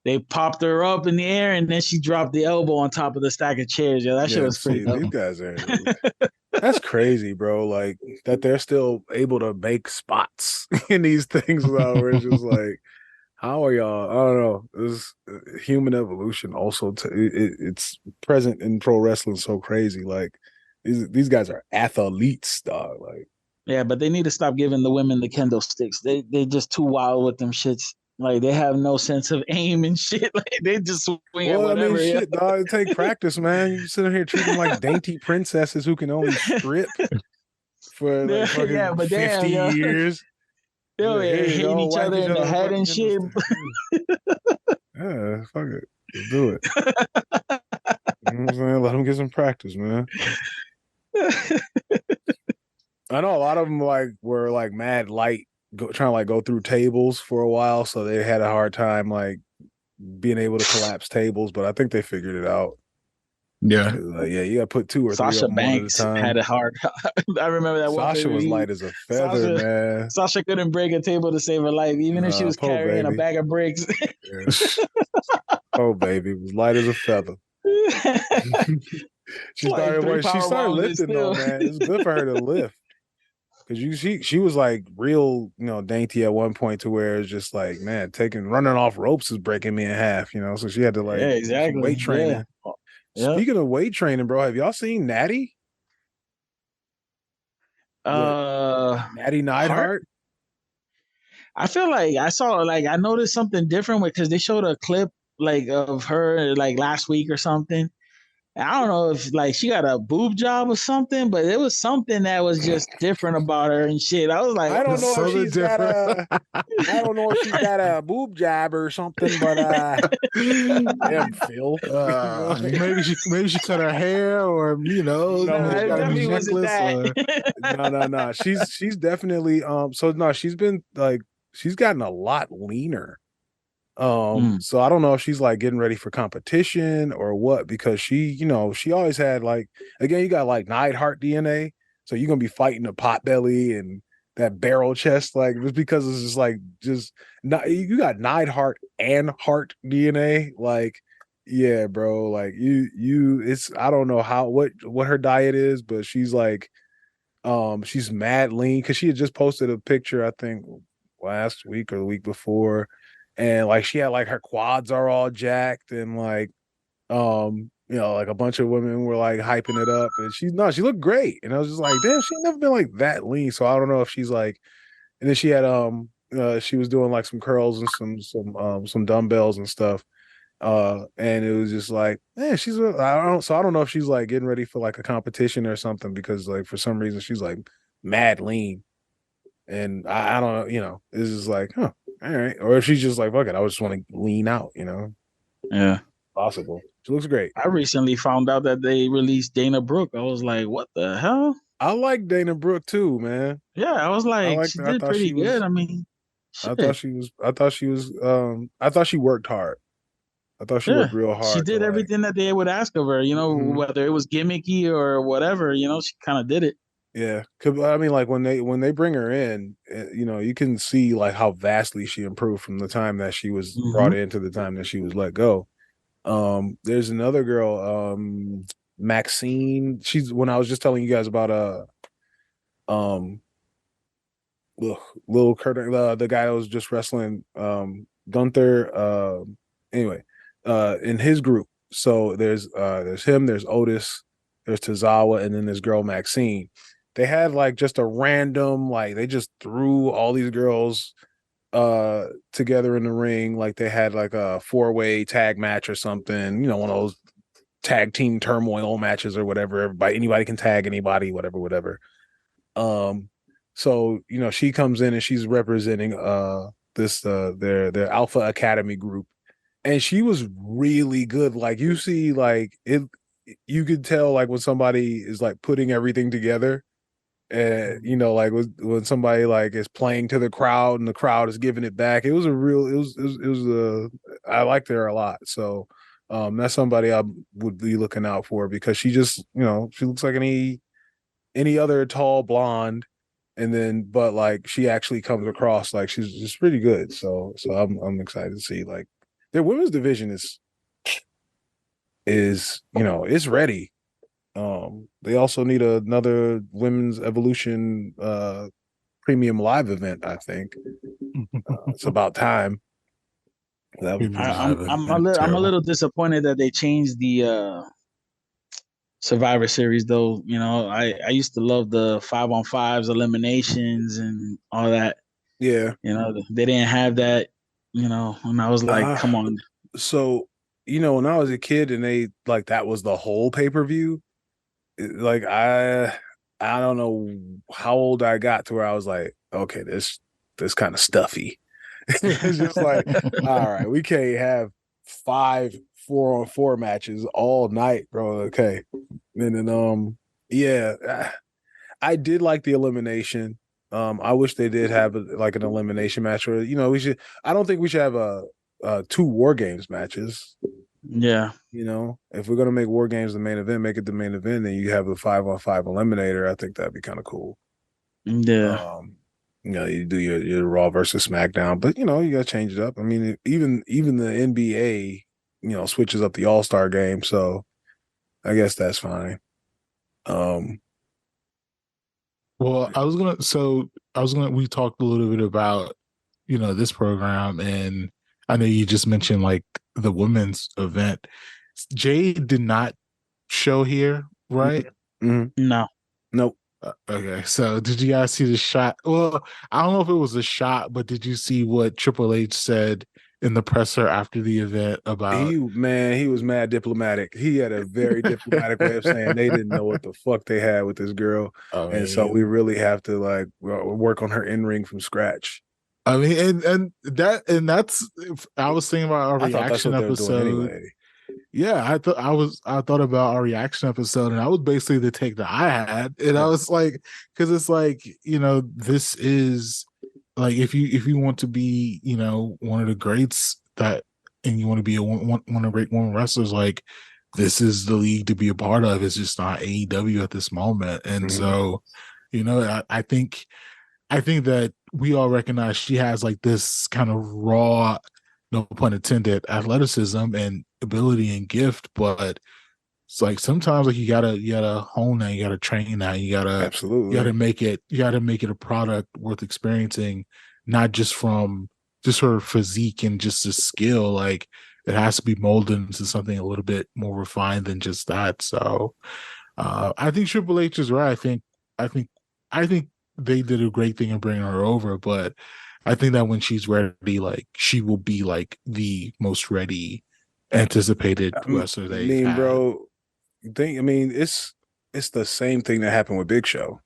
They popped her up in the air, and then she dropped the elbow on top of the stack of chairs. Yeah, that shit was pretty dope. These guys are that's crazy, bro. Like that they're still able to make spots in these things without where it's just like, how are y'all? I don't know. This human evolution also it's present in pro wrestling so crazy. Like these guys are athletes, dog. Like yeah, but they need to stop giving the women the kendo sticks. They just too wild with them shits. Like they have no sense of aim and shit. Like they just swing at whatever. Shit, dog. It take practice, man. You sitting here treating them like dainty princesses who can only strip for like fucking 50 years. They were hitting each other in the head and shit. Yeah, fuck it. Let's do it. You know what I'm saying? Let them get some practice, man. I know a lot of them were mad light, trying to go through tables for a while, so they had a hard time being able to collapse tables. But I think they figured it out. Yeah. Like, yeah, you got to put 2 or 3 Sasha of them one at a Banks time. had it hard. I remember that one Sasha was pay-per-view. light as a feather, man. Sasha couldn't break a table to save her life, even if she was Poor carrying a baby. bag of bricks. Yeah. Oh, baby, was light as a feather. She Like 3 she power started bombs and lifting though, still. man. It's good for her to lift. Cause she was like real, dainty at one point to where it's just like, man, running off ropes is breaking me in half, so she had to like Yeah, do some exactly. weight training. Yeah. Speaking of weight training, bro, have y'all seen Natty? Natty Neidhart? I feel like I noticed something different because they showed a clip like of her like last week or something. I don't know if like she got a boob job or something, but it was something that was just different about her and shit. I was like, I don't know if Something she's got different. I don't know if she's got a boob job or something, but damn Phil. Maybe she cut her hair, or No, nah, maybe she it got a new definitely wasn't necklace. that. no. She's definitely so no, she's been like she's gotten a lot leaner. So I don't know if she's like getting ready for competition or what, because she always had like, again, you got like Neidhart DNA, so you're gonna be fighting a pot belly and that barrel chest, like just because it's just not, you got Neidhart and heart DNA, like yeah, bro, like it's I don't know what her diet is, but she's like she's mad lean because she had just posted a picture, I think last week or the week before, and like she had like her quads are all jacked, and like like a bunch of women were like hyping it up, and she looked great, and I was just like, damn, she never been like that lean. So I don't know if she's like, and then she had she was doing like some curls and some dumbbells and stuff, and it was just like, man, I don't know if she's like getting ready for like a competition or something, because like for some reason she's like mad lean, and I don't know, it's just like, huh, all right, or if she's just like, fuck it, I just want to lean out, Yeah. possible. She looks great. I recently found out that they released Dana Brooke. I was like, what the hell? I like Dana Brooke too, man. Yeah, I was like, she I did thought pretty she was good. I mean, I shit. thought she was I thought she worked hard. I thought she Yeah, worked real she hard to did like, everything that they would ask of her, mhm. whether it was gimmicky or whatever, she kind of did it. Yeah, I mean, like when they bring her in, you can see like how vastly she improved from the time that she was brought in to the time that she was let go. There's another girl, Maxine. She's, when I was just telling you guys about um Lil Kurt, the guy that was just wrestling, Gunther. Anyway, in his group. So there's him, there's Otis, there's Tozawa, and then this girl Maxine. They had like just a random, like they just threw all these girls together in the ring, like they had like a 4-way tag match or something, one of those tag team turmoil matches or whatever. Anybody can tag anybody, whatever. So she comes in and she's representing this their Alpha Academy group, and she was really good. Like you see, like you could tell like when somebody is like putting everything together, and like when somebody like is playing to the crowd and the crowd is giving it back. It was I liked her a lot. So that's somebody I would be looking out for, because she just she looks like any other tall blonde, and then but like she actually comes across like she's just pretty good. So I'm excited to see like their women's division is it's ready. They also need another women's evolution premium live event, I think. It's about time. That would be I'm a little disappointed that they changed the Survivor Series though. I used to love the 5-on-5s, eliminations, and all that. yeah. They didn't have that. And I was like, come on. So when I was a kid and they like that was the whole pay-per-view, like I don't know how old I got to where I was like, okay, this kind of stuffy. It's just like, all right, we can't have 5 4-on-4 matches all night, bro. Okay. And then yeah, I did like the elimination. I wish they did have like an elimination match, or we should. I don't think we should have 2 War Games matches. Yeah. You know, if we're gonna make War Games the main event, make it the main event. Then you have the 5-on-5 eliminator. I think that'd be kind of cool. Yeah. You know, you do your Raw versus SmackDown, but you know, you gotta change it up. I mean, even the NBA, you know, switches up the All-Star game, so I guess that's fine. Well, we talked a little bit about, you know, this program, and I know you just mentioned like the women's event. Jade did not show here, right? Mm-hmm. No. Nope. Okay, so did you guys see the shot? Well, I don't know if it was a shot, but did you see what Triple H said in the presser after the event about? He was mad diplomatic. He had a very diplomatic way of saying they didn't know what the fuck they had with this girl, and so we really have to like work on her in ring from scratch. I mean, that's I was thinking about our I thought that's reaction what they were doing episode. anyway. Yeah, I thought about our reaction episode, and that was basically the take that I had, and I was like, because it's like, you know, this is like if you want to be, you know, one of the greats that, and you want to be one of the great women wrestlers, like this is the league to be a part of. It's just not AEW at this moment, and so, you know, I think that we all recognize she has like this kind of raw, no pun intended, athleticism and ability and gift, but it's like sometimes like you gotta hone that, you gotta train that, you gotta make it a product worth experiencing, not just from just her physique and just the skill. Like it has to be molded into something a little bit more refined than just that. So I think Triple H is right. I think they did a great thing in bringing her over, but I think that when she's ready, like she will be like the most ready, anticipated wrestler they've had. Bro, it's the same thing that happened with Big Show.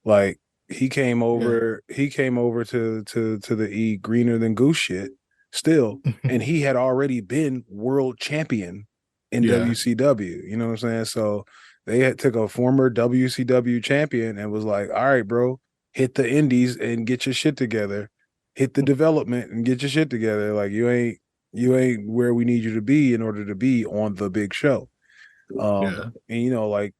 Like he came over to the E greener than goose shit still, and he had already been world champion in WCW. You know what I'm saying? So they took a former WCW champion and was like, all right, bro, hit the indies and get your shit together. Hit the development and get your shit together. Like you ain't where we need you to be in order to be on the big show. And you know, like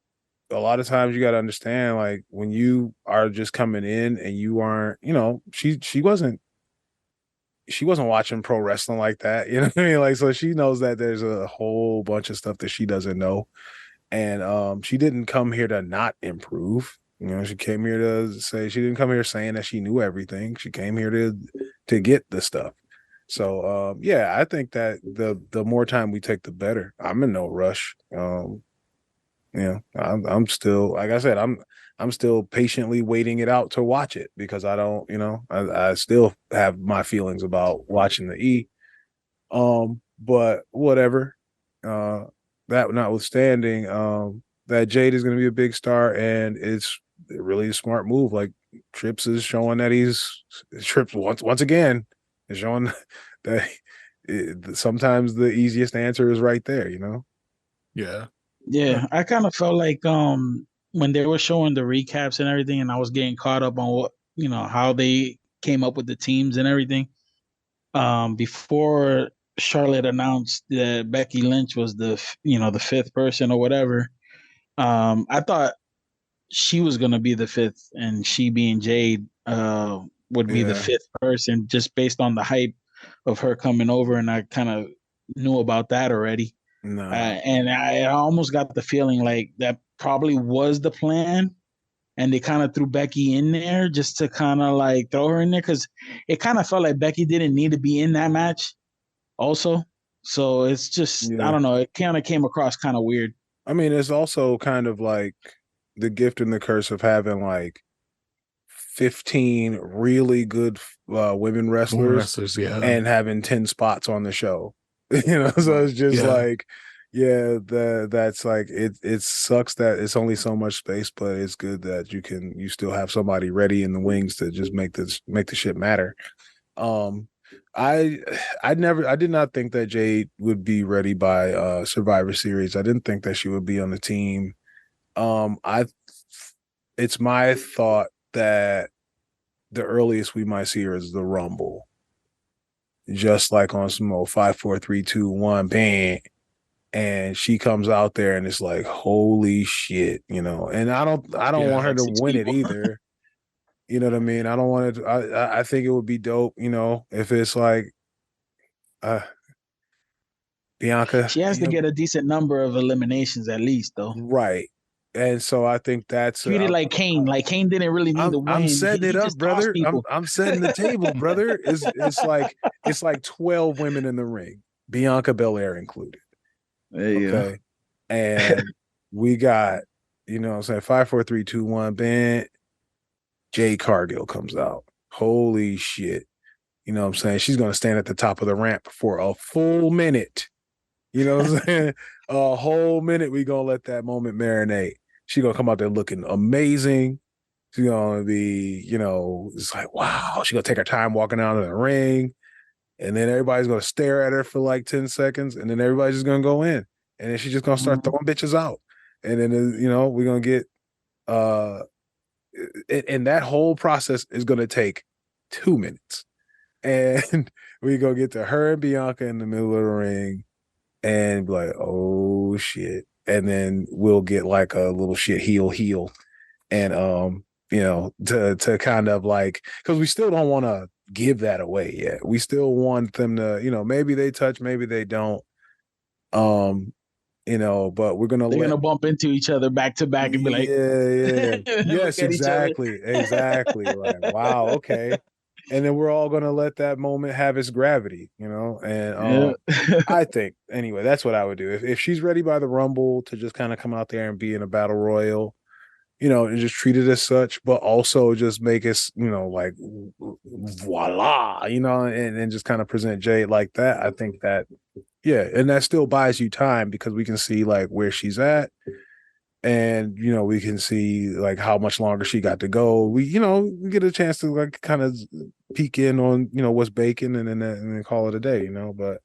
a lot of times you got to understand, like when you are just coming in and you aren't, you know, she wasn't watching pro wrestling like that. You know what I mean? Like, so she knows that there's a whole bunch of stuff that she doesn't know. And she didn't come here to not improve. You know, she came here to say, she didn't come here saying that she knew everything. She came here to get the stuff. So yeah, I think that the more time we take, the better. I'm in no rush. I'm still, like I said, I'm still patiently waiting it out to watch it because I don't, you know, I still have my feelings about watching the E. But whatever. That notwithstanding, that Jade is going to be a big star, and it's really a smart move. Like Trips is showing that Trips once again is showing that sometimes the easiest answer is right there. You know? Yeah. I kind of felt like when they were showing the recaps and everything, and I was getting caught up on what, you know, how they came up with the teams and everything. Before Charlotte announced that Becky Lynch was the fifth person or whatever, I thought she was gonna be the fifth, and she being Jade would be the fifth person, just based on the hype of her coming over, and I kind of knew about that already. And I almost got the feeling like that probably was the plan, and they kind of threw Becky in there just to kind of like throw her in there, because it kind of felt like Becky didn't need to be in that match also. So it's just, I don't know, it kind of came across kind of weird. I mean, it's also kind of like the gift and the curse of having like 15 really good women wrestlers and having 10 spots on the show. You know, so it's just like, that's like it sucks that it's only so much space, but it's good that you still have somebody ready in the wings to just make the shit matter. I did not think that Jade would be ready by Survivor Series. I didn't think that she would be on the team. It's my thought that the earliest we might see her is the Rumble. just like on some old 5, 4, 3, 2, 1 Bane. And she comes out there and it's like, holy shit, you know. And I don't want her like to 6 win it people. either. You know what I mean? I don't want it. I think it would be dope, you know, if it's like Bianca. She has to get a decent number of eliminations at least, though. Right. And so I think that's Treat it like Kane. Like Kane didn't really need to win. I'm setting it He up, just tossed brother. people. I'm setting the table, brother. It's like 12 women in the ring, Bianca Belair included. There you Okay. And we got, you know what I'm saying, 5, 4, 3, 2, 1, Ben. Jade Cargill comes out. Holy shit. You know what I'm saying? She's gonna stand at the top of the ramp for a full minute. You know what I'm saying? A whole minute. We gonna let that moment marinate. She gonna come out there looking amazing. She's gonna be, you know, it's like, wow. She's gonna take her time walking out of the ring. And then everybody's gonna stare at her for like 10 seconds. And then everybody's just gonna go in. And then she's just gonna start throwing bitches out. And then, you know, we're gonna get and that whole process is gonna take 2 minutes. And we gonna get to her and Bianca in the middle of the ring and be like, oh shit. And then we'll get like a little shit heel. And you know, to kind of like, because we still don't want to give that away yet. We still want them to, you know, maybe they touch, maybe they don't. You know, but we're gonna They're gonna bump into each other back to back and be like, yes, exactly. Like, wow, okay. And then we're all gonna let that moment have its gravity, you know. And I think anyway, that's what I would do if she's ready by the Rumble to just kind of come out there and be in a battle royal, you know, and just treat it as such, but also just make us, you know, like voila, you know, and just kind of present Jade like that. I think that, yeah, and that still buys you time because we can see like where she's at. And, you know, we can see like how much longer she got to go. We, you know, we get a chance to like kind of peek in on, you know, what's baking and then call it a day, you know. But,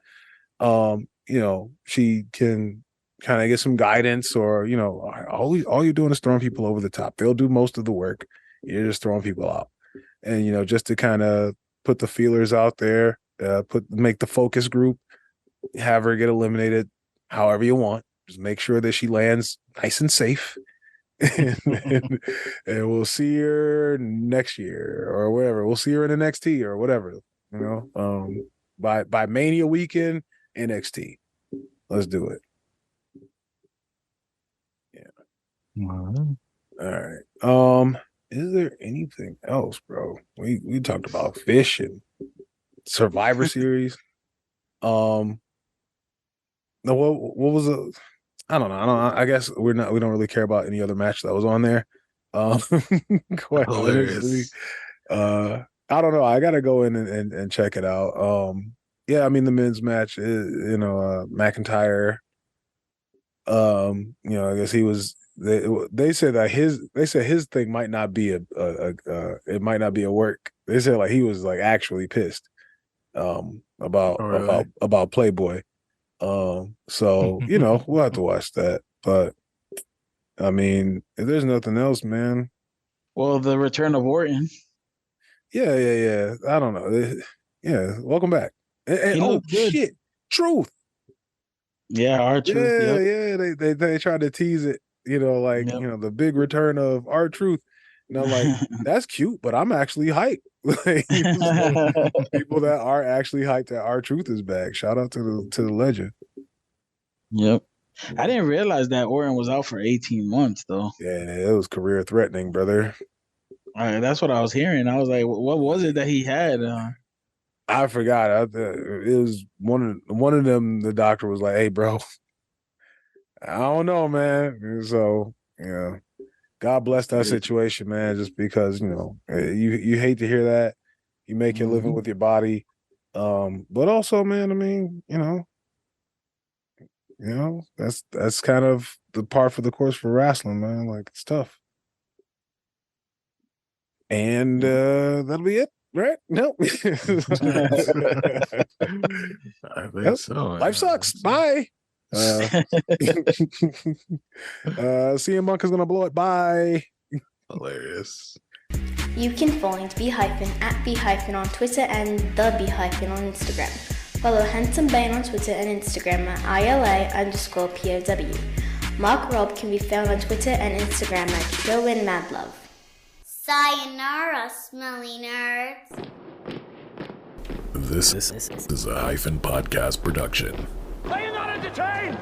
you know, she can kind of get some guidance or, you know, all you're doing is throwing people over the top. They'll do most of the work. You're just throwing people out. And, you know, just to kind of put the feelers out there, make the focus group, have her get eliminated however you want. Just make sure that she lands nice and safe. and we'll see her next year or whatever. We'll see her in NXT or whatever, you know. By Mania weekend, NXT. Let's do it. Yeah. Wow. All right. Is there anything else, bro? We talked about Fish and Survivor Series. No, what was it? I don't know. I guess we don't really care about any other match that was on there. Quite honestly. I don't know. I gotta go in and check it out. Yeah, I mean the men's match is, you know, McIntyre. You know, I guess he was. They said that his thing might not be it might not be a work. They said like he was like actually pissed about Playboy. So you know, we'll have to watch that. But I mean, if there's nothing else, man. well, the return of Orton. Yeah. I don't know. Yeah, welcome back. And oh shit, Truth. Yeah, R-Truth. Yeah. They tried to tease it, you know, like you know, the big return of R-Truth. And I'm like, that's cute, but I'm actually hyped. Like, people that are actually hyped that R-Truth is back. Shout out to the legend. Yep. I didn't realize that Orton was out for 18 months though. Yeah, it was career threatening, brother. That's what I was hearing. I was like, what was it that he had? I forgot. It was one of them. The doctor was like, "Hey, bro, I don't know, man." And so, yeah, God bless that situation, man. Just because, you know, you hate to hear that. You make your living with your body, but also, man, I mean, you know, that's kind of the par for the course for wrestling, man. Like, it's tough. And that'll be it. Right? Nope. I think so. Life sucks. Bye. CM Punk is gonna blow it. Bye. Hilarious. You can find B-hyphen at B-hyphen on Twitter and the B-hyphen on Instagram. Follow Handsome Bane on Twitter and Instagram at ILA_POW. Marc Rob can be found on Twitter and Instagram at ShowinMadLove. Sayonara, smelly nerds. This is a Hyphen Podcast production. Are you not entertained?